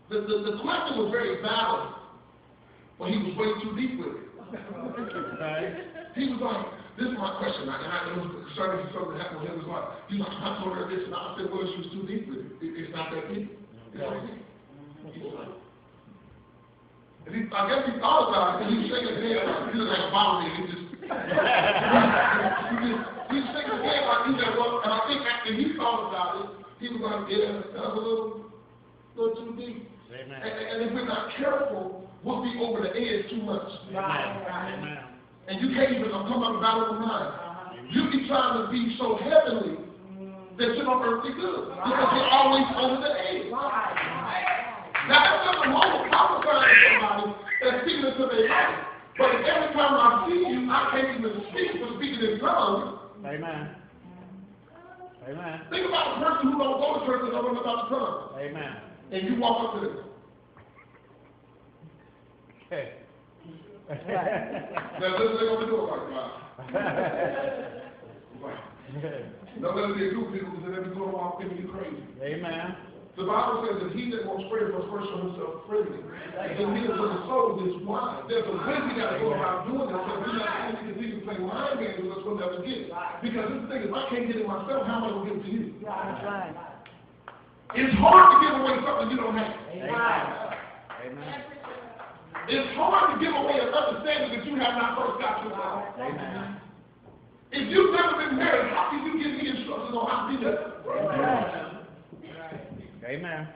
The question was very valid, but he was way too deep with it. He was like, this is my question, and it was concerning something that happened with him. He was like, I told her this, and I said, well, she was too deep with it. It's not that deep. It's not deep. He was like, and I guess he thought about it, and he was shaking his head like, he was like a bottle man. He was shaking his head like, he said, well, and I think after he thought about it, he was like, yeah, that was a little too deep. Amen. And if we're not careful, we'll be over the edge too much. Amen. And you can't even come up about it in mind. You be trying to be so heavenly that you're on earthly good. Because you're always over the edge. Now, that's nothing wrong with prophesying to somebody and speaking into their life. But if every time I see you, I can't even speak for speaking in tongues. Amen. Amen. Think about a person who don't go to church and don't know about the tongues. Amen. And you walk up to them. Okay. Now, listen, they're going to do it like that. Don't let it be a group of people because they'll be going around thinking you crazy. Amen. The Bible says that he that wants prayer must first show himself friendly. And he that for the soul is wise. There's a way we got to go around doing this. So if we're not going to continue to play mind games with us, we'll never get it. Because this thing is, if I can't get it myself, how am I going to give it to you? That's right. It's hard to give away something you don't have. Amen. It's hard to give away an understanding that you have not first got yourself. Amen. If you've never been married, how can you give me instructions on how to do that? Amen.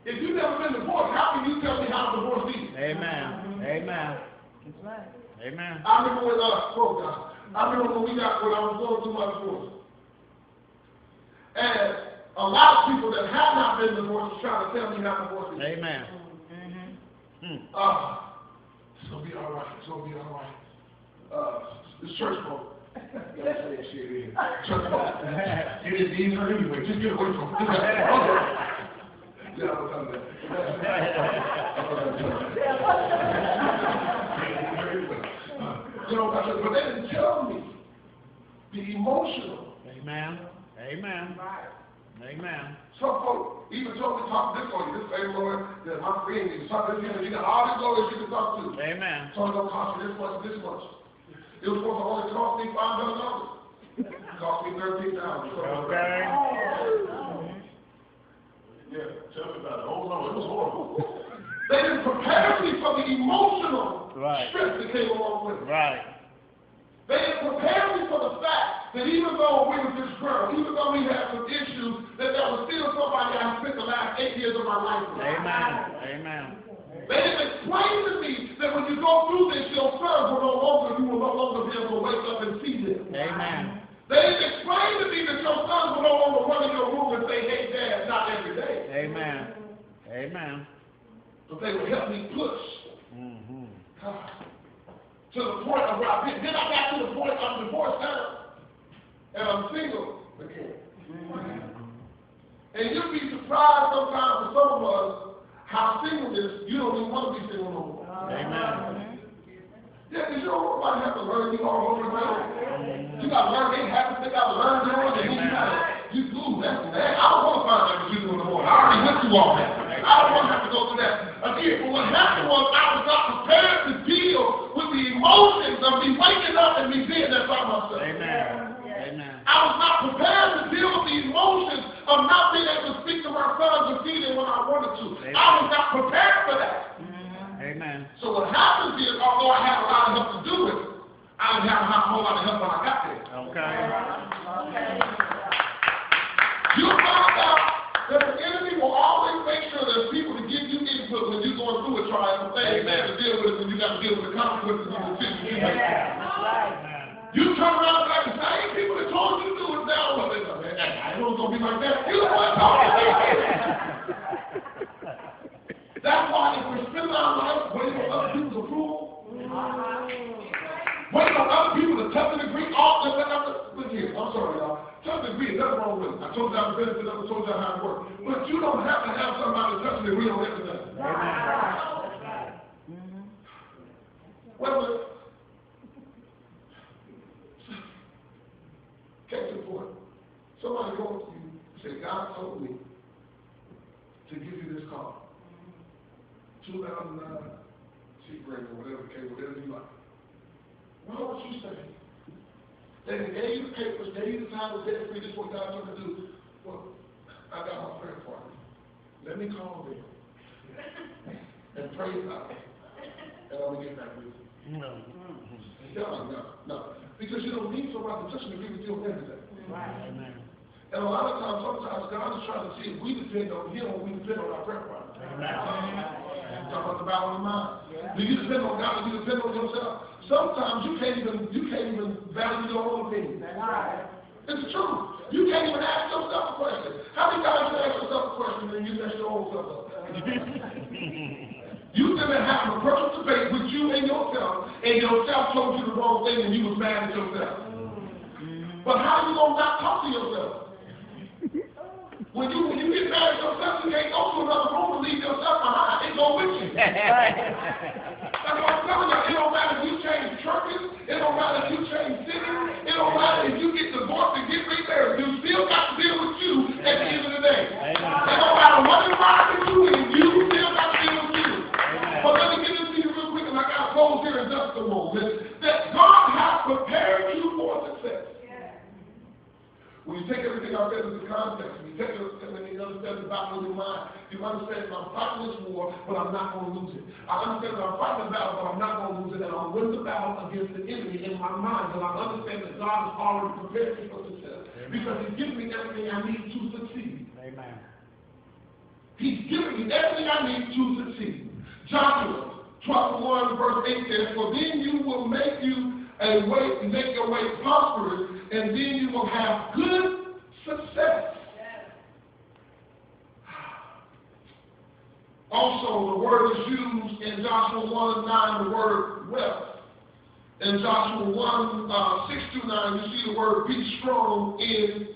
If you've never been divorced, how can you tell me how to divorce me? Amen. Amen. That's right. Amen. I remember when I remember when I was going through my divorce. And a lot of people that have not been divorced trying to tell me how to divorce me. Amen. It's gonna be all right. It's gonna be all right. It's church folk. Don't say shit here. Church folk. It is easier anyway. Just get away from it. Yeah, I'm telling that. You know, but they didn't tell me the emotional. Amen. Amen. Amen. Some folks even told me talk this on you. This same Lord that my friend is talking to you got all these lawyers you can talk to. Amen. So it's gonna cost you this much, this much. It was supposed to only cost me $500. It cost me $13,000. Okay. Yeah, tell me about it. Oh no, it was horrible. They didn't prepare me for the emotional stress that came along with it. Right. They didn't prepare me for the fact that even though we were this girl, even though we had some issues, that there was still somebody I spent the last 8 years of my life with. Amen. Amen. They didn't explain to me that when you go through this, your sons will no longer be able to wake up and see them. Amen. They didn't explain to me that your sons will no longer run in your room and say, hey, Dad, not every day. Amen. Amen. But they would help me push. To the point of where I've been. Then I got to the point I'm divorced now, and I'm single again. And you'd be surprised sometimes for some of us how singleness, you don't even want to be single no more. Amen. Yeah, because you don't want to have to learn you all over again. You got to learn their habits, they got to learn yours, and then you do that. I don't want to find out what you do in the morning. I already went through all that. I don't want to have to go through that again. But what happened was I was not prepared to deal with the emotions of me waking up and me being there by myself. Amen. Amen. I was not prepared to deal with the emotions of not being able to speak to my sons and feed them when I wanted to. Amen. I was not prepared for that. Amen. So what happens is, although I had a lot of help to do it, I didn't have a whole lot of help when I got there. Okay. You found out that the enemy will always make sure there's people to give you input when you're going through a trial. Things you have to deal with it when you got to deal with the consequences of the decisions you make. You turn around and like the same people that told you to do it now. Well, they go, man, I know it's going to be like that. You know what I'm talking about. That's why if we're spending our life waiting on other people's approval, waiting on other people to touch and agree, all this, look here, I'm sorry, y'all. Touch and agree, nothing wrong with it. I told you how to benefit, I told you how it works. But you don't have to have somebody touch and agree on everything. Well, catch the point. Somebody goes to you and say, God told me to to give you this car. 2009, Sebring or whatever you like. Why would you say? They gave you the papers, gave you the time to debt free, this is what God told me to do. Well, I got my prayer partner. Let me call them and pray about it. And I'm going to get back with you. No. Because you don't need somebody to touch and agree with you on everything. Right. Amen. And a lot of times, sometimes God is trying to see if we depend on Him or we depend on our prayer partner. Talking about the battle of the mind. Do you depend on God or do you depend on yourself? Sometimes you can't even value your own opinion. It's true. You can't even ask yourself a question. How many times you ask yourself a question and you mess your own self up? You've been having a personal debate with you and yourself told you the wrong thing and you was mad at yourself. But how are you going to not talk to yourself? When you get mad at yourself, you can't go to another room and leave yourself behind. It go with you. That's what I'm telling you. It don't matter if you change churches. It don't matter if you change cities. It don't matter if you get divorced and get remarried. You still got to deal with you at the end of the day. It don't matter what environment you in. You still got to deal with you. But let me get into you real quick, and I got to close here in just a moment. That God has prepared you for success. When you take everything I said into context, when you take everything and you understand the battle in your mind, you understand that I'm fighting this war, but I'm not going to lose it. I understand that I'm fighting the battle, but I'm not going to lose it, and I'll win the battle against the enemy in my mind. And I understand that God has already prepared me for success because He's given me everything I need to succeed. Amen. He's given me everything I need to succeed. Joshua 12:1 verse 8 says, "For then you will make your way prosperous, and then you will have good success." Also, the word is used in Joshua 1:9, the word wealth. In Joshua 1:6-9, you see the word be strong in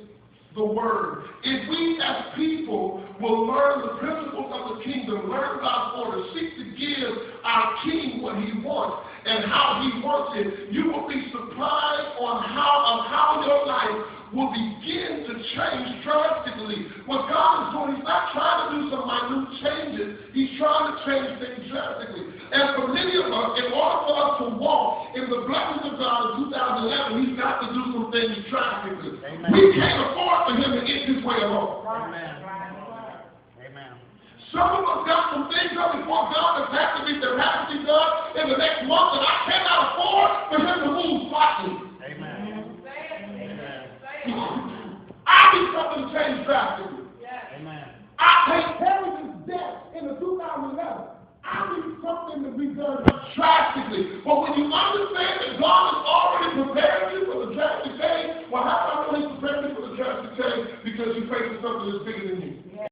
the word. If we as people will learn the principles of the kingdom, learn God's order, seek to give our king what he wants and how he wants it, you will be surprised on how your life will begin to change drastically. What God is doing, He's not trying to do some minute changes. He's trying to change things drastically. And for many of us, in order for us to walk in the blessings of God in 2011, He's got to do some things drastically. Amen. We can't afford for Him to get His way along. Amen. Amen. Some of us got some things up before God that have to be done in the next month, and I cannot afford for Him to move slightly. Amen. I need something to change drastically. Amen. I paid Harrison's debt in the 2011. I need something to be done drastically. But when you understand that God has already prepared you for the drastic change, well, how do I know He's prepared you for the drastic change? Because you're facing something that's bigger than you.